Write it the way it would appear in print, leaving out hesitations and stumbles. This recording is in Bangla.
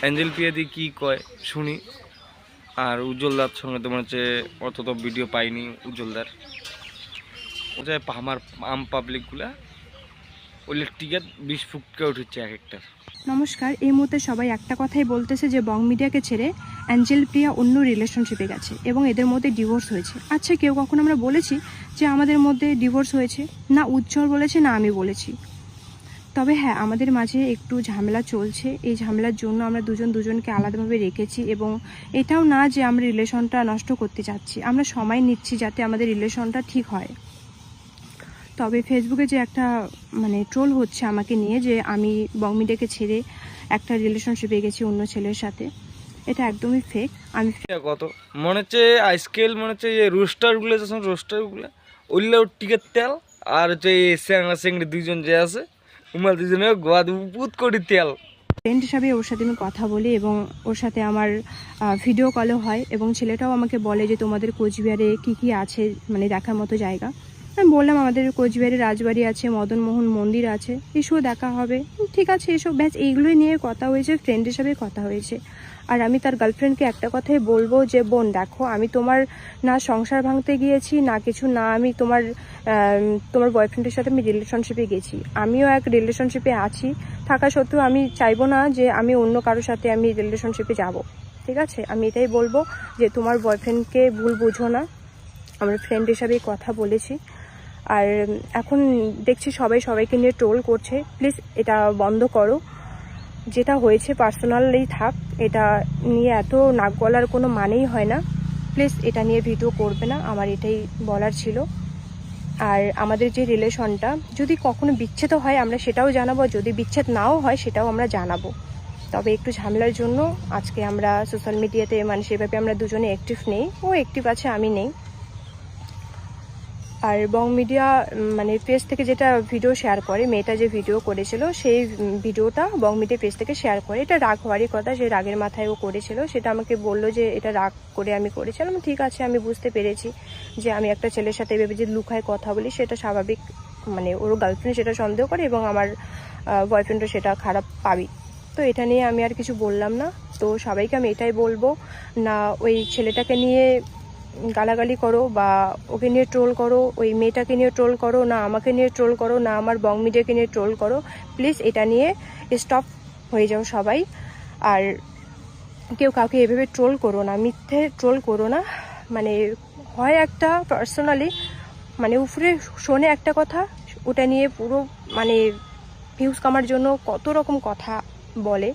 অ্যাঞ্জেল পিয়াদি কি কয় শুনি। আর উজ্জ্বলদার সঙ্গে তোমার হচ্ছে অত তো ভিডিও পাইনি উজ্জ্বলদার। ও যে আমার আম পাবলিকগুলা ওগুলো টিকিট 20 ফুটকে উঠেছে এক একটা। নমস্কার। এই মুহূর্তে সবাই একটা কথাই বলতেছে যে বং মিডিয়াকে ছেড়ে অ্যাঞ্জেল প্রিয়া অন্য রিলেশনশিপে গেছে এবং এদের মধ্যে ডিভোর্স হয়েছে। আচ্ছা, কেউ কখনো আমরা বলেছি যে আমাদের মধ্যে ডিভোর্স হয়েছে? না উজ্জ্বল বলেছে, না আমি বলেছি। তবে হ্যাঁ, আমাদের মাঝে একটু ঝামেলা চলছে। এই ঝামেলার জন্য আমরা দুজনকে আলাদাভাবে রেখেছি এবং এটাও না যে আমরা রিলেশনটা নষ্ট করতে চাচ্ছি, আমরা সময় নিচ্ছি যাতে আমাদের রিলেশনটা ঠিক হয়। তবে ফেসবুকে যে একটা ট্রোল হচ্ছে আমাকে নিয়ে যে আমি বং মিডিয়াকে ছেড়ে একটা রিলেশনশিপে গেছি অন্য ছেলের সাথে, এটা একদমই ফেক। আমি কত মনে হচ্ছে আইসকেল মনে হচ্ছে যে রোস্টারগুলো যখন রোস্টারগুলো ওইগুলো টিকিট তেল আর হচ্ছে এই স্যাংরা স্যাংরি দুইজন যে আছে উমাল দুজনে গোয়াদ উপুত করি তেল। ফ্রেন্ড হিসাবে ওর সাথে আমি কথা বলি এবং ওর সাথে আমার ভিডিও কলও হয় এবং ছেলেটাও আমাকে বলে যে তোমাদের কোচবিহারে কী কী আছে দেখার মতো জায়গা। আমি বললাম আমাদের কোচবিহারে রাজবাড়ি আছে, মদনমোহন মন্দির আছে, এসব দেখা হবে। ঠিক আছে, এসব ব্যাস এইগুলোই নিয়ে কথা হয়েছে, ফ্রেন্ড হিসাবে কথা হয়েছে। আর আমি তার গার্লফ্রেন্ডকে একটা কথাই বলবো যে বোন দেখো, আমি তোমার না সংসার ভাঙতে গিয়েছি না কিছু, না আমি তোমার বয়ফ্রেন্ডের সাথে আমি রিলেশনশিপে গেছি। আমিও এক রিলেশনশিপে আছি, থাকা সত্ত্বেও আমি চাইবো না যে আমি অন্য কারোর সাথে আমি রিলেশনশিপে যাব। ঠিক আছে, আমি এটাই বলবো যে তোমার বয়ফ্রেন্ডকে ভুল বুঝো না। আমার ফ্রেন্ড হিসাবেই কথা বলেছি। আর এখন দেখছি সবাইকে নিয়ে ট্রোল করছে, প্লিজ এটা বন্ধ করো। যেটা হয়েছে পার্সোনালি থাক, এটা নিয়ে এত নাক গলার কোনো মানেই হয় না। প্লিজ এটা নিয়ে ভিডিও করবে না, আমার এটাই বলার ছিল। আর আমাদের যে রিলেশনটা যদি কখনো বিচ্ছেদ হয় আমরা সেটাও জানাবো, যদি বিচ্ছেদ নাও হয় সেটাও আমরা জানাবো। তবে একটু ঝামেলার জন্য আজকে আমরা সোশ্যাল মিডিয়াতে সেভাবে আমরা দুজনে অ্যাক্টিভ নেই, ও অ্যাক্টিভ আছে আমি নেই। আর বং মিডিয়া পেজ থেকে যেটা ভিডিও শেয়ার করে, মেয়েটা যে ভিডিও করেছিল সেই ভিডিওটা বং মিডিয়া পেজ থেকে শেয়ার করে। এটা রাগ হওয়ারই কথা, যে রাগের মাথায় ও করেছিল। সেটা আমাকে বললো যে এটা রাগ করে আমি করেছিলাম। ঠিক আছে, আমি বুঝতে পেরেছি যে আমি একটা ছেলের সাথে এভাবে যে লুকায় কথা বলি সেটা স্বাভাবিক। ওর গার্লফ্রেন্ড সেটা সন্দেহ করে এবং আমার বয়ফ্রেন্ডও সেটা খারাপ পাবি। তো এটা নিয়ে আমি আর কিছু বললাম না। তো সবাইকে আমি এটাই বলবো, না ওই ছেলেটাকে নিয়ে গালাগালি করো বা ওকে নিয়ে ট্রোল করো, ওই মেয়েটাকে নিয়ে ট্রোল করো, না আমাকে নিয়ে ট্রোল করো, না আমার বং মিডিয়াকে নিয়ে ট্রোল করো। প্লিজ এটা নিয়ে স্টপ হয়ে যাও সবাই। আর কেউ কাউকে এভাবে ট্রোল করো না, মিথ্যে ট্রোল করো না। হয় একটা পার্সোনালি উপরে শোনে একটা কথা, ওটা নিয়ে পুরো ভিউজ কামার জন্য কত রকম কথা বলে।